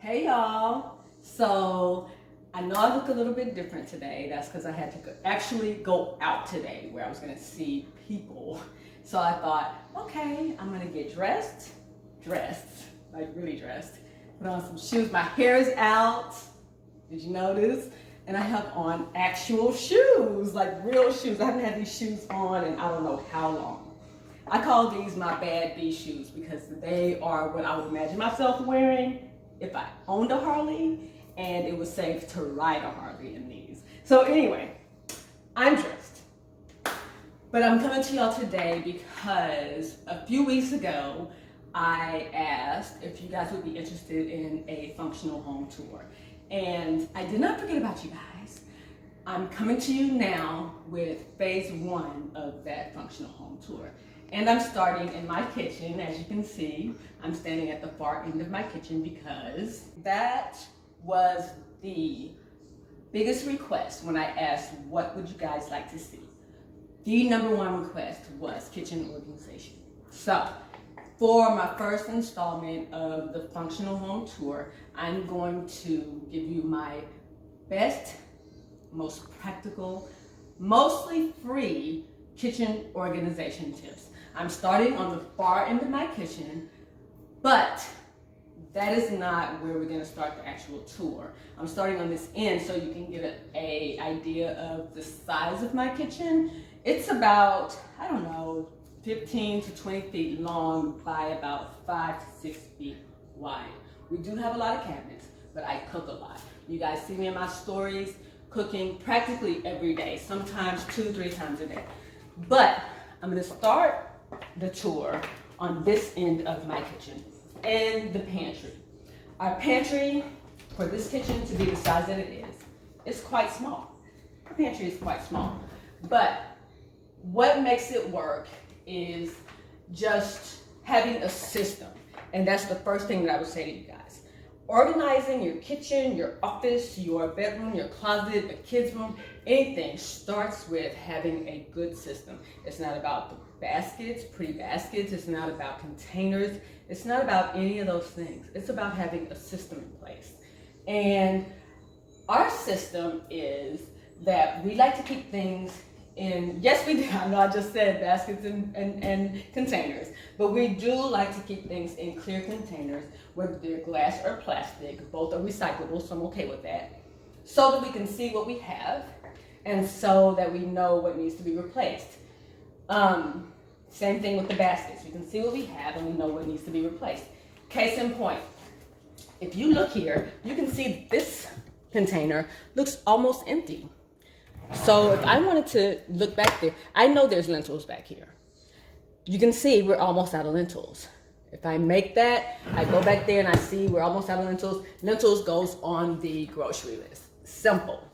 Hey y'all. So I know I look a little bit different today. That's because I had to actually go out today where I was gonna see people. So I thought, okay, I'm gonna get dressed, like really dressed. Put on some shoes. My hair is out. Did you notice? And I have on actual shoes, like real shoes. I haven't had these shoes on in I don't know how long. I call these my bad B shoes because they are what I would imagine myself wearing if I owned a Harley and it was safe to ride a Harley in these. So anyway, I'm dressed. But I'm coming to y'all today because a few weeks ago, I asked if you guys would be interested in a functional home tour. And I did not forget about you guys. I'm coming to you now with phase one of that functional home tour. And I'm starting in my kitchen. As you can see, I'm standing at the far end of my kitchen because that was the biggest request when I asked what would you guys like to see. The number one request was kitchen organization. So for my first installment of the functional home tour, I'm going to give you my best, most practical, mostly free kitchen organization tips. I'm starting on the far end of my kitchen, but that is not where we're going to start the actual tour. I'm starting on this end so you can get an idea of the size of my kitchen. It's about, I don't know, 15 to 20 feet long by about 5 to 6 feet wide. We do have a lot of cabinets, but I cook a lot. You guys see me in my stories cooking practically every day, sometimes 2-3 times a day. But I'm going to start the tour on this end of my kitchen and the pantry. Our pantry for this kitchen to be the size that it is quite small. Our pantry is quite small, but what makes it work is just having a system. And that's the first thing that I would say to you guys. Organizing your kitchen, your office, your bedroom, your closet, the kids' room, anything starts with having a good system. It's not about the baskets, pretty baskets. It's not about containers. It's not about any of those things. It's about having a system in place. And our system is that we like to keep things in, yes we do, I know I just said baskets and containers, but we do like to keep things in clear containers, whether they're glass or plastic. Both are recyclable, so I'm okay with that, so that we can see what we have and so that we know what needs to be replaced. Same thing with the baskets. We can see what we have and we know what needs to be replaced. Case in point, if you look here, you can see this container looks almost empty. So if I wanted to look back there, I know there's lentils back here. You can see we're almost out of lentils. If I make that, I go back there and I see we're almost out of lentils. Lentils goes on the grocery list. Simple.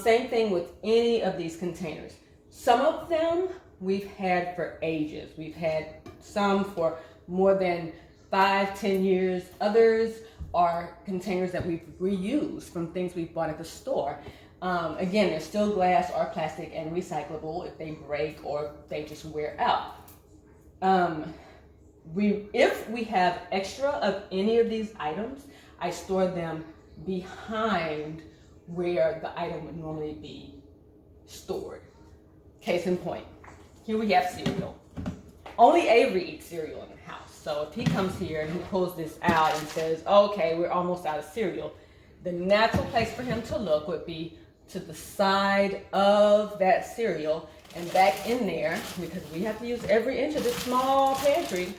Same thing with any of these containers. Some of them we've had for ages. We've had some for more than 5-10 years. Others are containers that we've reused from things we've bought at the store. Again, they're still glass or plastic and recyclable if they break or if they just wear out. If we have extra of any of these items, I store them behind where the item would normally be stored. Case in point, here we have cereal. Only Avery eats cereal in the house. So if he comes here and he pulls this out and says, okay, we're almost out of cereal, the natural place for him to look would be to the side of that cereal and back in there, because we have to use every inch of this small pantry,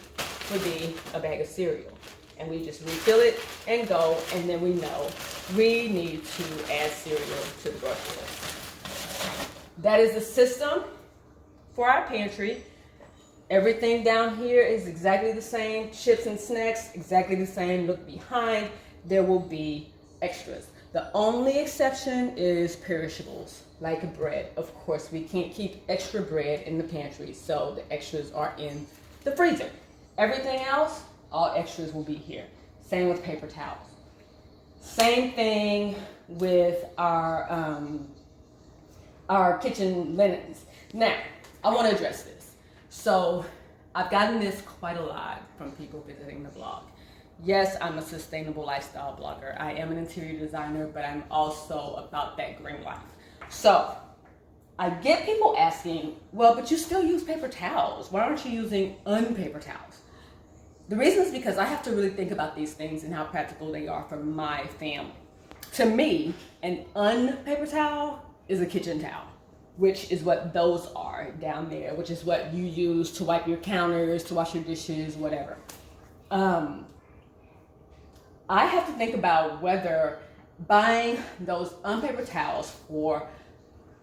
would be a bag of cereal. And we just refill it and go, and then we know we need to add cereal to the grocery list. That is the system for our pantry. Everything down here is exactly the same. Chips and snacks, exactly the same. Look behind, there will be extras. The only exception is perishables, like bread. Of course, we can't keep extra bread in the pantry, so the extras are in the freezer. Everything else, all extras will be here. Same with paper towels. Same thing with our kitchen linens. Now, I want to address this. So I've gotten this quite a lot from people visiting the blog. Yes, I'm a sustainable lifestyle blogger. I am an interior designer, but I'm also about that green life. So I get people asking, well, but you still use paper towels. Why aren't you using unpaper towels? The reason is because I have to really think about these things and how practical they are for my family. To me, an unpaper towel is a kitchen towel, which is what those are down there, which is what you use to wipe your counters, to wash your dishes, whatever. I have to think about whether buying those unpaper towels for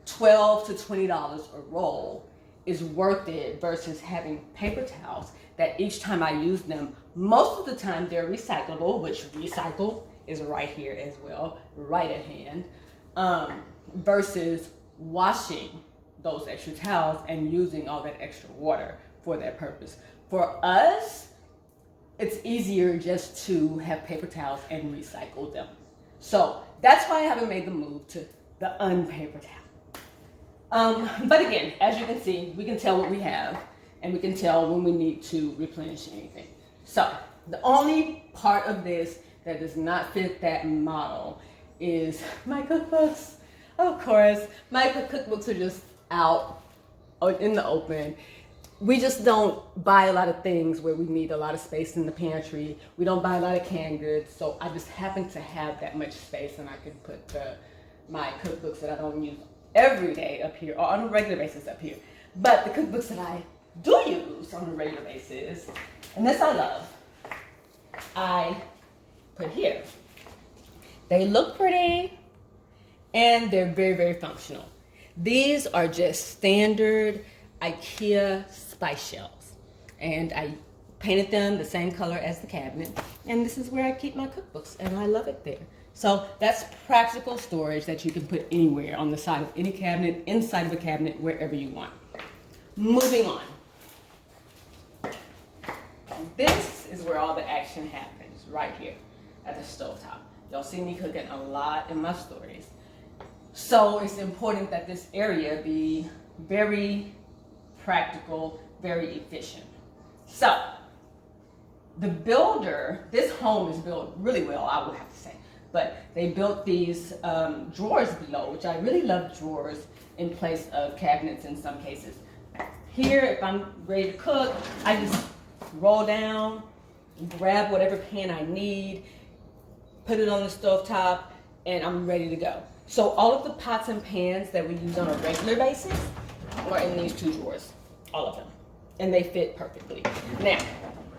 $12 to $20 a roll is worth it versus having paper towels that each time I use them, most of the time they're recyclable, which recycle is right here as well, right at hand, versus washing those extra towels and using all that extra water for that purpose. For us, it's easier just to have paper towels and recycle them. So that's why I haven't made the move to the unpaper towel. But again, as you can see, we can tell what we have and we can tell when we need to replenish anything. So the only part of this that does not fit that model is my cookbooks. Of course, my cookbooks are just out in the open. We just don't buy a lot of things where we need a lot of space in the pantry. We don't buy a lot of canned goods, so I just happen to have that much space and I can put my cookbooks that I don't use every day up here or on a regular basis up here. But the cookbooks that I do use on a regular basis, and this I love, I put here. They look pretty and they're very, very functional. These are just standard IKEA spice shelves, and I painted them the same color as the cabinet, and this is where I keep my cookbooks, and I love it there. So that's practical storage that you can put anywhere, on the side of any cabinet, inside of a cabinet, wherever you want. Moving on. This is where all the action happens, right here at the stovetop. Y'all see me cooking a lot in my stories. So it's important that this area be very practical, very efficient. So the builder, this home is built really well, I would have to say, but they built these drawers below, which I really love drawers in place of cabinets in some cases. Here, if I'm ready to cook, I just roll down, grab whatever pan I need, put it on the stovetop, and I'm ready to go. So all of the pots and pans that we use on a regular basis are in these two drawers, all of them, and they fit perfectly. Now,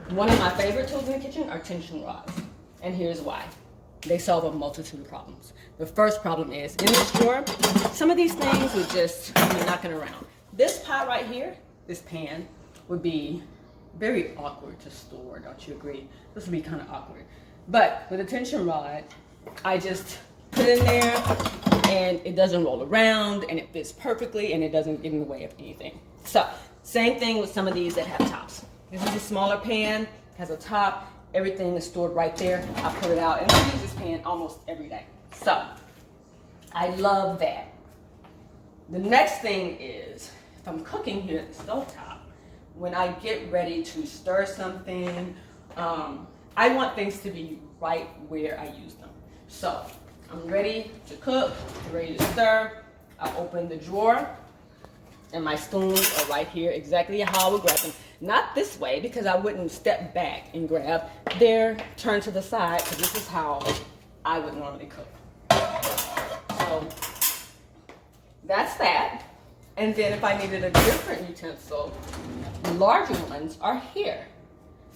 one of my favorite tools in the kitchen are tension rods, and here's why. They solve a multitude of problems. The first problem is, in this drawer, some of these things would just be knocking around. This pot right here, this pan, would be very awkward to store, don't you agree? This would be kind of awkward. But with a tension rod, I just put it in there, and it doesn't roll around, and it fits perfectly, and it doesn't get in the way of anything. So, same thing with some of these that have tops. This is a smaller pan, has a top, everything is stored right there. I pull it out, and I use this pan almost every day. So, I love that. The next thing is, if I'm cooking here at the stovetop, when I get ready to stir something, I want things to be right where I use them. So, I'm ready to cook, ready to stir. I open the drawer, and my spoons are right here, exactly how I would grab them. Not this way, because I wouldn't step back and grab. They're turned to the side, because this is how I would normally cook. So that's that. And then if I needed a different utensil, the larger ones are here.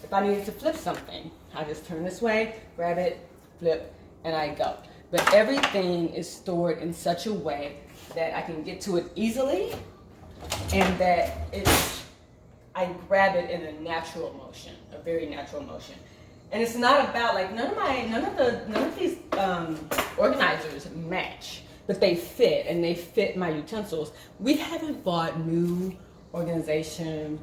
If I needed to flip something, I just turn this way, grab it, flip, and I go. But everything is stored in such a way that I can get to it easily, and that I grab it in a natural motion, a very natural motion. And it's not about, like, none of these organizers match, but they fit, and they fit my utensils. We haven't bought new organization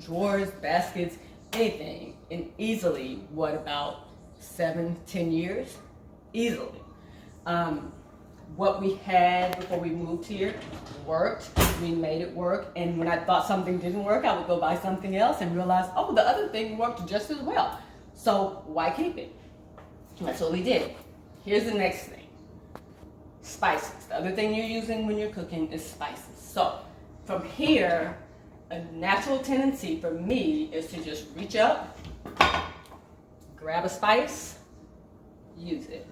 drawers, baskets, anything in easily, what, about 7-10 years? Easily. What we had before we moved here worked. We made it work, and when I thought something didn't work, I would go buy something else and realize, oh, the other thing worked just as well. So why keep it? That's what we did. Here's the next thing. Spices. The other thing you're using when you're cooking is spices. So from here, a natural tendency for me is to just reach up, grab a spice, use it,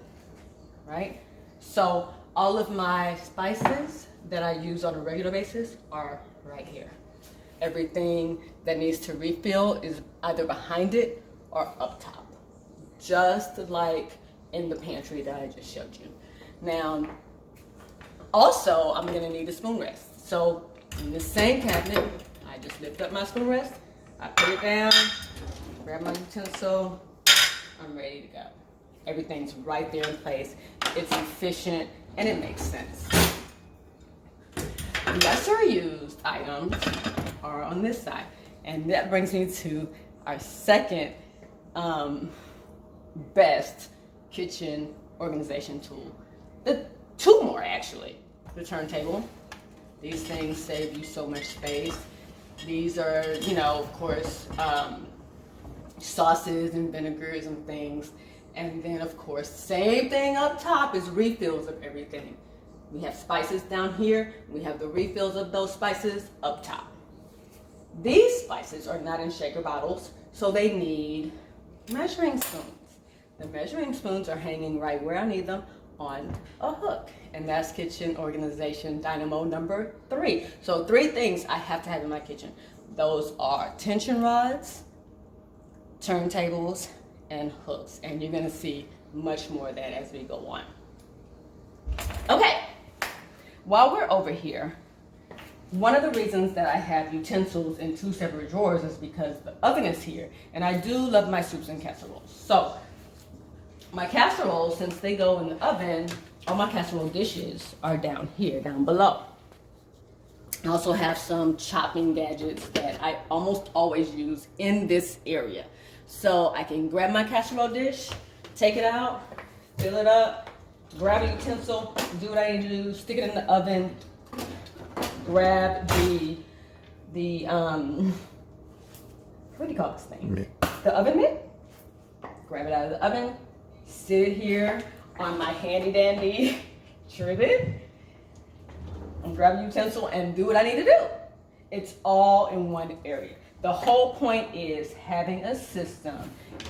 right? So all of my spices that I use on a regular basis are right here. Everything that needs to refill is either behind it or up top, just like in the pantry that I just showed you. Now, also, I'm gonna need a spoon rest. So in the same cabinet, I just lift up my spoon rest, I put it down, grab my utensil, I'm ready to go. Everything's right there in place. It's efficient and it makes sense. Lesser used items are on this side. And that brings me to our second best kitchen organization tool. The two more actually. The turntable. These things save you so much space. These are, you know, of course, sauces and vinegars and things. And then of course, same thing up top is refills of everything. We have spices down here. We have the refills of those spices up top. These spices are not in shaker bottles, so they need measuring spoons. The measuring spoons are hanging right where I need them on a hook. And that's kitchen organization dynamo number 3. So 3 things I have to have in my kitchen. Those are tension rods, turntables, and hooks. And you're gonna see much more of that as we go on. Okay, while we're over here, one of the reasons that I have utensils in 2 separate drawers is because the oven is here, and I do love my soups and casseroles. So my casseroles, since they go in the oven, all my casserole dishes are down here, down below. I also have some chopping gadgets that I almost always use in this area. So I can grab my casserole dish, take it out, fill it up, grab a utensil, do what I need to do, stick it in the oven, grab the what do you call this thing? Mitt. The oven mitt. Grab it out of the oven, sit it here on my handy dandy trivet, and grab a utensil and do what I need to do. It's all in one area. The whole point is having a system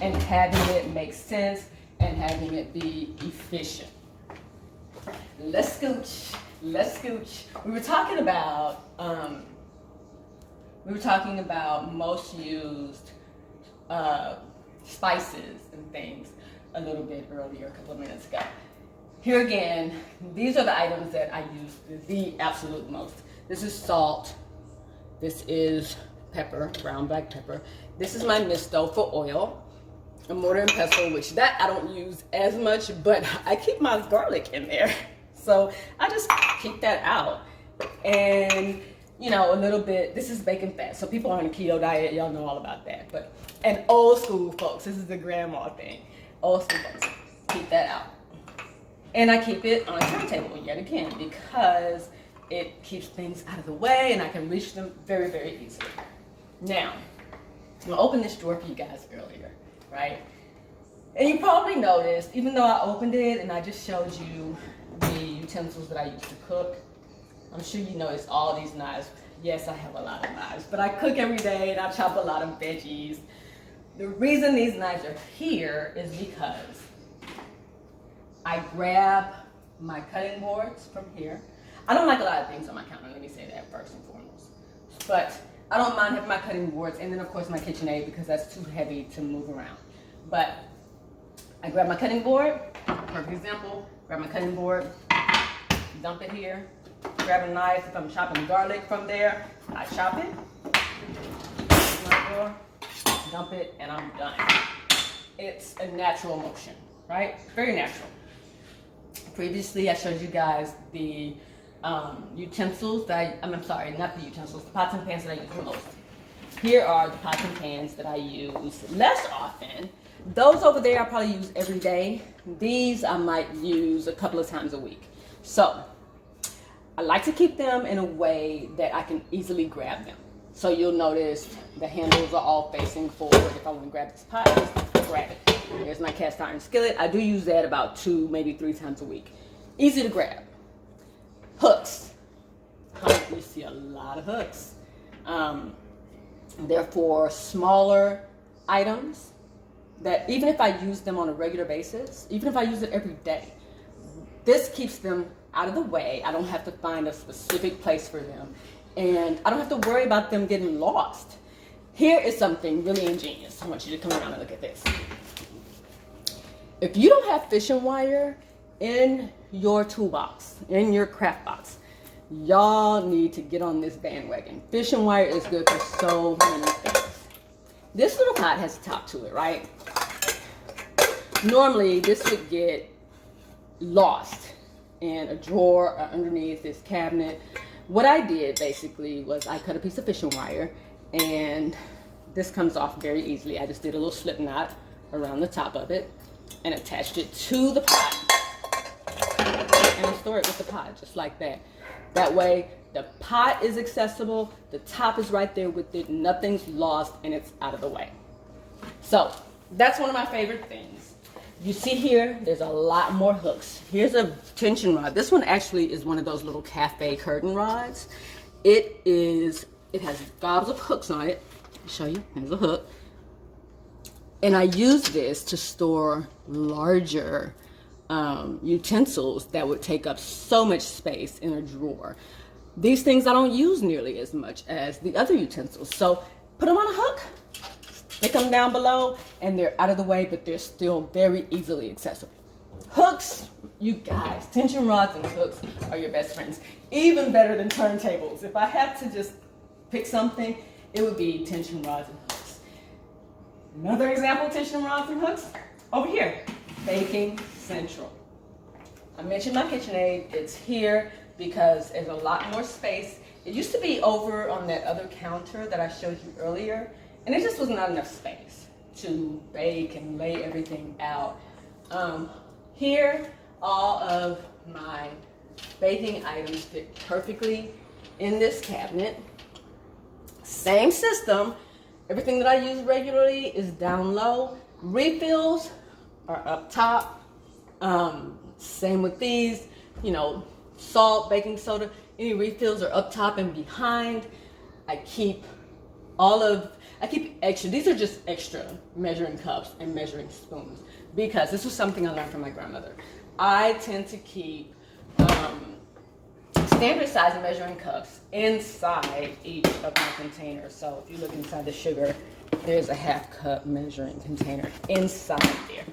and having it make sense and having it be efficient. Let's scooch. Let's scooch. We were talking about most used spices and things a little bit earlier, a couple of minutes ago. Here again, these are the items that I use the absolute most. This is salt. This is pepper, brown black pepper. This is my misto for oil. A mortar and pestle, which that I don't use as much, but I keep my garlic in there. So I just keep that out. And, you know, a little bit, this is bacon fat. So people on a keto diet, y'all know all about that. But, and old school folks, this is the grandma thing. Old school folks, keep that out. And I keep it on a turntable yet again because it keeps things out of the way and I can reach them very, very easily. Now, I'm gonna open this drawer for you guys earlier, right? And you probably noticed, even though I opened it and I just showed you the utensils that I use to cook, I'm sure you noticed all these knives. Yes, I have a lot of knives, but I cook every day and I chop a lot of veggies. The reason these knives are here is because I grab my cutting boards from here. I don't like a lot of things on my counter, let me say that first and foremost. But I don't mind having my cutting boards and then of course my KitchenAid because that's too heavy to move around. But I grab my cutting board, perfect example, grab my cutting board, dump it here, grab a knife, if I'm chopping garlic from there, I chop it, my drawer, dump it, and I'm done. It's a natural motion, right? Very natural. Previously, I showed you guys the utensils that I'm sorry, not the utensils, the pots and pans that I use the most. Here are the pots and pans that I use less often. Those over there I probably use every day. These I might use a couple of times a week. So I like to keep them in a way that I can easily grab them. So you'll notice the handles are all facing forward. If I want to grab this pot, just grab it. Here's my cast iron skillet. I do use that about 2, maybe 3 times a week. Easy to grab. Hooks. You see a lot of hooks. They're for smaller items that even if I use them on a regular basis, even if I use it every day, this keeps them out of the way. I don't have to find a specific place for them, and I don't have to worry about them getting lost. Here is something really ingenious. I want you to come around and look at this. If you don't have fishing wire in your toolbox, in your craft box, y'all need to get on this bandwagon. Fishing wire is good for so many things. This little pot has a top to it, right? Normally, this would get lost in a drawer or underneath this cabinet. What I did basically was I cut a piece of fishing wire, and this comes off very easily. I just did a little slip knot around the top of it and attached it to the pot, and I store it with the pot just like that. That way the pot is accessible, the top is right there with it, nothing's lost, and it's out of the way. So that's one of my favorite things. You see here, there's a lot more hooks. Here's a tension rod. This one actually is one of those little cafe curtain rods. It has gobs of hooks on it. I'll show you, here's a hook. And I use this to store larger utensils that would take up so much space in a drawer. These things I don't use nearly as much as the other utensils. So put them on a hook, stick them down below, and they're out of the way, but they're still very easily accessible. Hooks, you guys, tension rods and hooks are your best friends. Even better than turntables. If I had to just pick something, it would be tension rods and hooks. Another example of tension rods and hooks, over here, Baking Central. I mentioned my KitchenAid. It's here because there's a lot more space. It used to be over on that other counter that I showed you earlier, and it just was not enough space to bake and lay everything out. Here, all of my baking items fit perfectly in this cabinet. Same system. Everything that I use regularly is down low. Refills are up top. Same with these, you know, salt, baking soda, any refills are up top and behind. I keep extra, these are just extra measuring cups and measuring spoons, because this was something I learned from my grandmother. I tend to keep standard size measuring cups inside each of my containers. So if you look inside the sugar, there's a 1/2 cup measuring container inside there.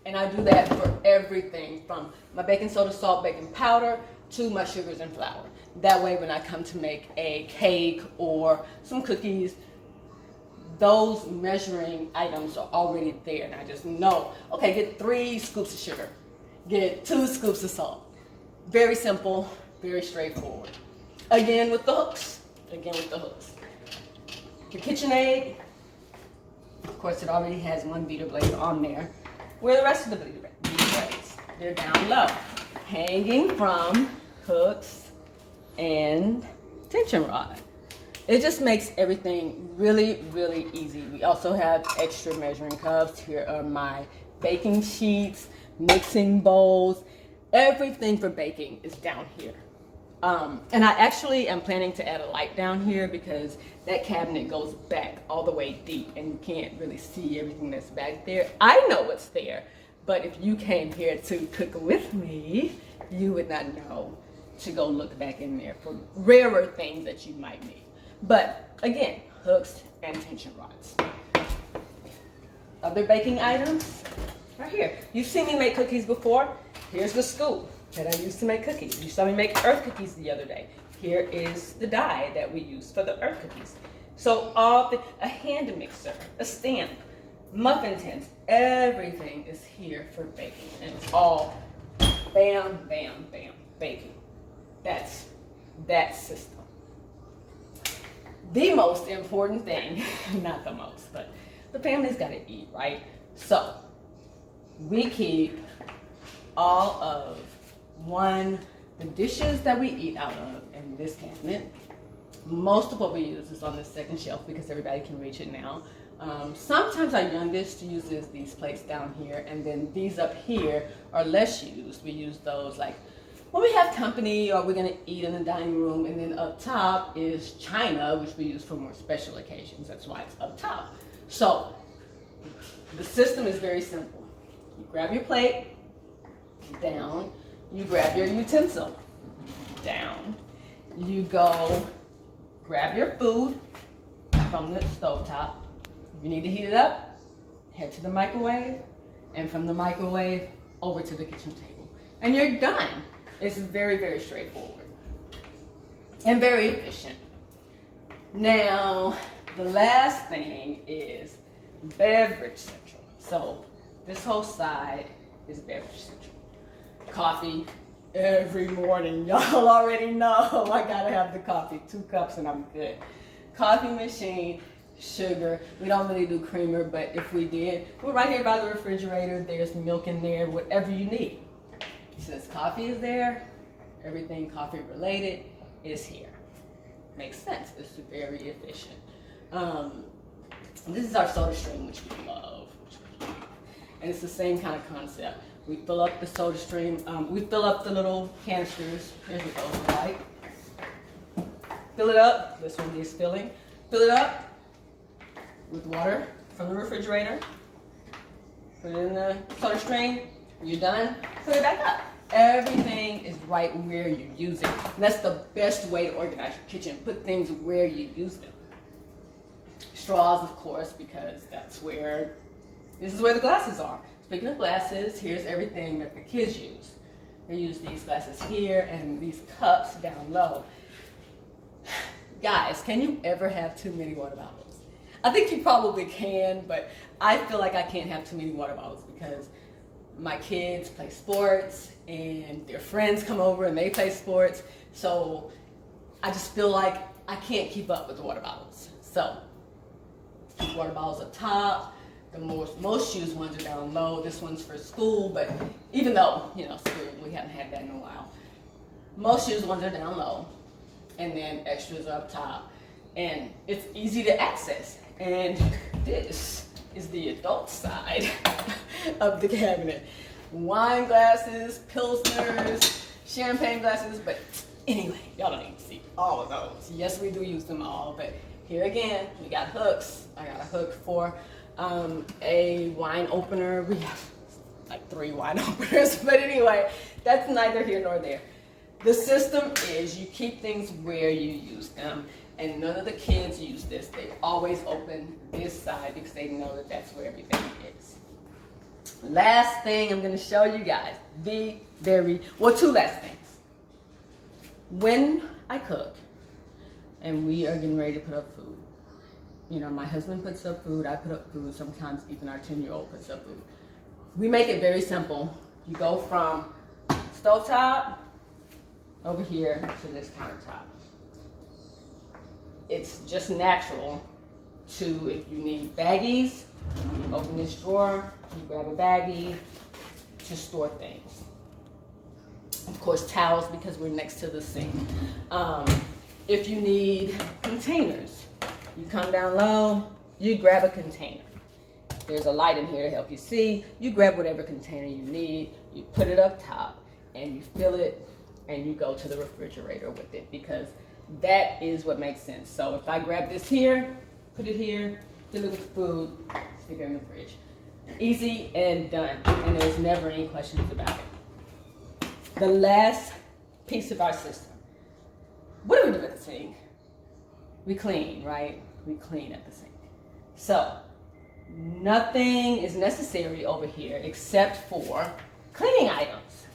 And I do that for everything from my baking soda, salt, baking powder, to my sugars and flour. That way when I come to make a cake or some cookies, those measuring items are already there, and I just know, okay, get 3 scoops of sugar, get 2 scoops of salt. Very simple, very straightforward. Again with the hooks, The KitchenAid, of course, it already has 1 beater blade on there. Where are the rest of the beater blades? They're down low, hanging from hooks and tension rod. It just makes everything really, really easy. We also have extra measuring cups. Here are my baking sheets, mixing bowls. Everything for baking is down here. And I actually am planning to add a light down here because that cabinet goes back all the way deep and you can't really see everything that's back there. I know what's there, but if you came here to cook with me, you would not know to go look back in there for rarer things that you might need. But again, hooks and tension rods. Other baking items, right here. You've seen me make cookies before. Here's the scoop that I used to make cookies. You saw me make earth cookies the other day. Here is the die that we use for the earth cookies. So a hand mixer, a stamp, muffin tins, everything is here for baking. And it's all bam, bam, bam, baking. That's that system. The most important thing, not the most, but the family's got to eat, right? So we keep all of the dishes that we eat out of in this cabinet. Most of what we use is on the second shelf because everybody can reach it now. Sometimes our youngest uses these plates down here, and then these up here are less used. We use those like when we have company or we're gonna eat in the dining room, and then up top is china, which we use for more special occasions. That's why it's up top. So the system is very simple. You grab your plate, down. You grab your utensil, down. You go grab your food from the stovetop. If you need to heat it up, head to the microwave, and from the microwave over to the kitchen table. And you're done. It's very, very straightforward and very efficient. Now, the last thing is beverage central. So this whole side is beverage central. Coffee every morning. Y'all already know I gotta have the coffee. 2 cups and I'm good. Coffee machine, sugar. We don't really do creamer, but if we did, we're right here by the refrigerator. There's milk in there, whatever you need. Since coffee is there, everything coffee related is here. Makes sense. It's very efficient. This is our soda stream, which we love. And it's the same kind of concept. We fill up the soda stream. We fill up the little canisters. Here's what those look like. Fill it up. This one is filling. Fill it up with water from the refrigerator. Put it in the soda stream. You're done. Put it back up. Everything is right where you use it. And that's the best way to organize your kitchen. Put things where you use them. Straws, of course, because this is where the glasses are. Speaking of glasses, here's everything that the kids use. They use these glasses here and these cups down low. Guys, can you ever have too many water bottles? I think you probably can, but I feel like I can't have too many water bottles because my kids play sports and their friends come over and they play sports. So I just feel like I can't keep up with the water bottles. So water bottles up top. The most used ones are down low. This one's for school, but even though, school, we haven't had that in a while. Most used ones are down low, and then extras are up top. And it's easy to access. And this is the adult side of the cabinet. Wine glasses, pilsners, champagne glasses, but anyway, y'all don't need to see all of those. Yes, we do use them all, but here again, we got hooks. I got a hook for a wine opener. We have like 3 wine openers, but anyway, that's neither here nor there. The system is you keep things where you use them, and none of the kids use this. They always open this side because they know that that's where everything is. Last thing I'm going to show you guys, 2 last things. When I cook and we are getting ready to put up food, my husband puts up food, I put up food, sometimes even our 10-year-old puts up food. We make it very simple. You go from stovetop over here to this countertop. It's just natural to, if you need baggies, you open this drawer, you grab a baggie to store things. Of course, towels because we're next to the sink. If you need containers, you come down low, you grab a container. There's a light in here to help you see. You grab whatever container you need, you put it up top, and you fill it, and you go to the refrigerator with it because that is what makes sense. So if I grab this here, put it here, fill it with food, stick it in the fridge. Easy and done, and there's never any questions about it. The last piece of our system. What do we do at the sink? We clean, right? We clean at the sink. So nothing is necessary over here except for cleaning items.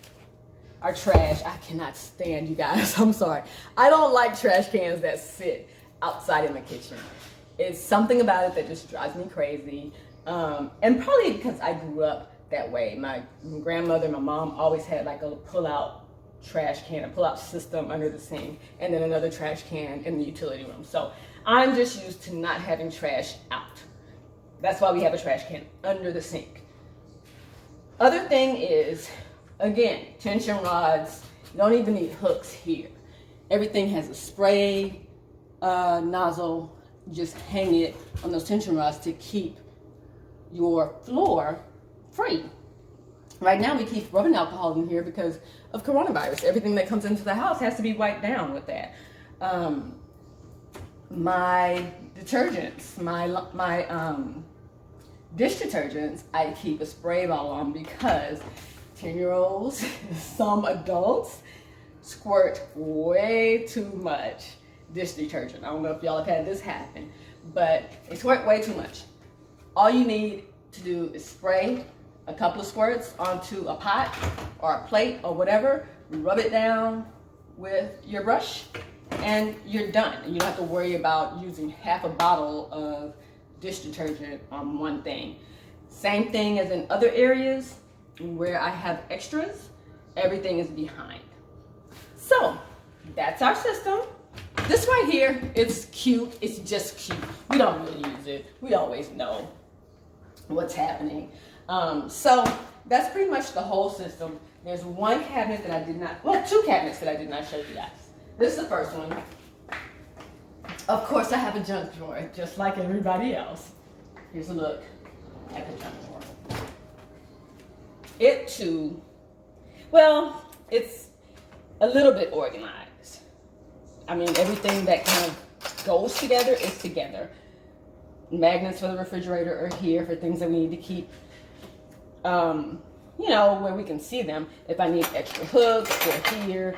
Our trash, I cannot stand you guys, I'm sorry. I don't like trash cans that sit outside in the kitchen. It's something about it that just drives me crazy. And probably because I grew up that way. My grandmother, my mom always had like a pull-out trash can, a pull-out system under the sink, and then another trash can in the utility room. So I'm just used to not having trash out. That's why we have a trash can under the sink. Other thing is, again, tension rods. You don't even need hooks here. Everything has a spray nozzle, just hang it on those tension rods to keep your floor free. Right now we keep rubbing alcohol in here because of coronavirus. Everything that comes into the house has to be wiped down with that. My detergents, my dish detergents, I keep a spray bottle on because 10-year-olds, some adults, squirt way too much dish detergent. I don't know if y'all have had this happen, but they squirt way too much. All you need to do is spray a couple of squirts onto a pot or a plate or whatever, rub it down with your brush, and you're done. You don't have to worry about using half a bottle of dish detergent on one thing. Same thing as in other areas where I have extras, everything is behind. So that's our system. This right here, it's cute, it's just cute. We don't really use it. We always know what's happening. So that's pretty much the whole system. There's one cabinet that I did not, well, two cabinets that I did not show you guys. This is the first one. Of course I have a junk drawer, just like everybody else. Here's a look at the junk drawer. It too, well, it's a little bit organized. I mean, everything that kind of goes together is together. Magnets for the refrigerator are here for things that we need to keep, you know, where we can see them. If I need extra hooks, they're here.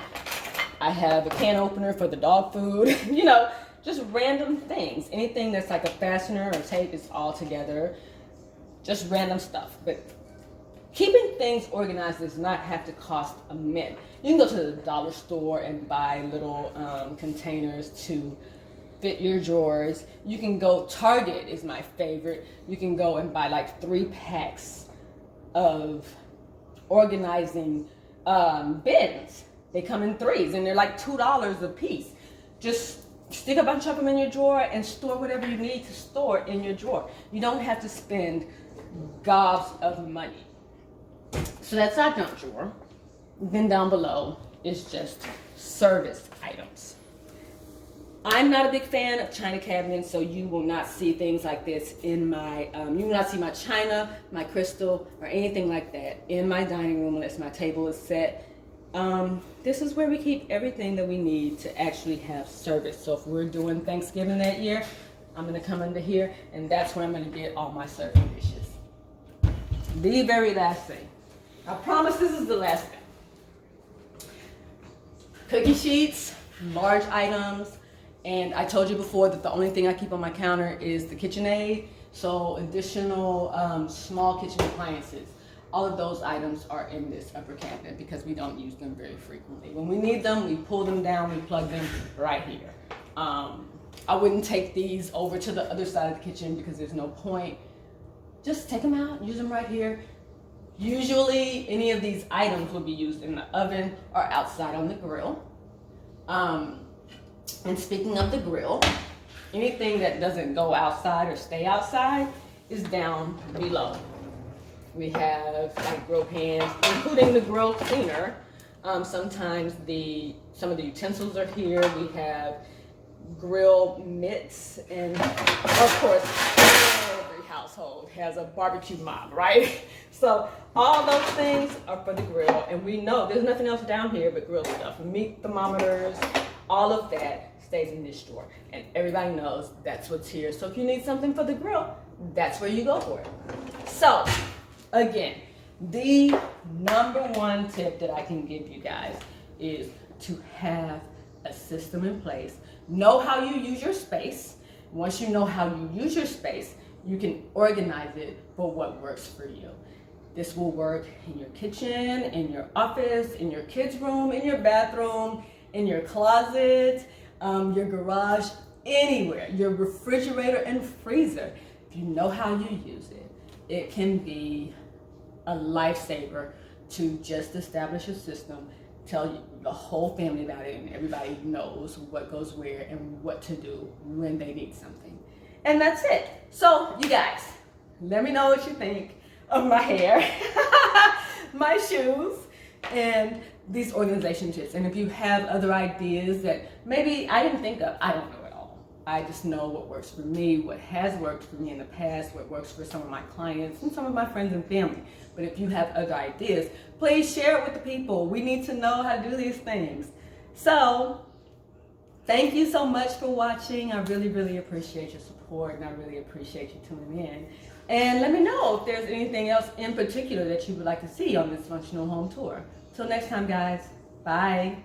I have a can opener for the dog food, you know, just random things. Anything that's like a fastener or tape is all together. Just random stuff. But keeping things organized does not have to cost a mint. You can go to the dollar store and buy little containers to fit your drawers. You can go, Target is my favorite. You can go and buy like 3 packs of organizing bins. They come in 3s and they're like $2 a piece. Just stick a bunch of them in your drawer and store whatever you need to store in your drawer. You don't have to spend gobs of money. So that's our junk drawer. Then down below is just service items. I'm not a big fan of china cabinets, so you will not see things like this in my, you will not see my china, my crystal, or anything like that in my dining room unless my table is set. This is where we keep everything that we need to actually have service. So if we're doing Thanksgiving that year, I'm gonna come under here and that's where I'm gonna get all my serving dishes. The very last thing. I promise this is the last thing. Cookie sheets, large items, and I told you before that the only thing I keep on my counter is the KitchenAid. So additional small kitchen appliances. All of those items are in this upper cabinet because we don't use them very frequently. When we need them, we pull them down, we plug them right here. I wouldn't take these over to the other side of the kitchen because there's no point. Just take them out, use them right here. Usually, any of these items will be used in the oven or outside on the grill. And speaking of the grill, anything that doesn't go outside or stay outside is down below. We have like grill pans, including the grill cleaner. Sometimes some of the utensils are here. We have grill mitts, and of course, every household has a barbecue mop, right? So all those things are for the grill, and we know there's nothing else down here but grill stuff. Meat thermometers, all of that stays in this drawer, and everybody knows that's what's here. So if you need something for the grill, that's where you go for it. So again, the #1 tip that I can give you guys is to have a system in place. Know how you use your space. Once you know how you use your space, you can organize it for what works for you. This will work in your kitchen, in your office, in your kids' room, in your bathroom, in your closet, your garage, anywhere, your refrigerator and freezer. If you know how you use it, it can be a lifesaver to just establish a system, tell you the whole family about it, and everybody knows what goes where and what to do when they need something. And that's it. So you guys, let me know what you think of my hair, my shoes, and these organization tips. And if you have other ideas that maybe I didn't think of, I don't know it all. I just know what works for me, what has worked for me in the past, what works for some of my clients and some of my friends and family. But if you have other ideas, please share it with the people. We need to know how to do these things. So, thank you so much for watching. I really, really appreciate your support, and I really appreciate you tuning in. And let me know if there's anything else in particular that you would like to see on this functional home tour. Till next time, guys. Bye.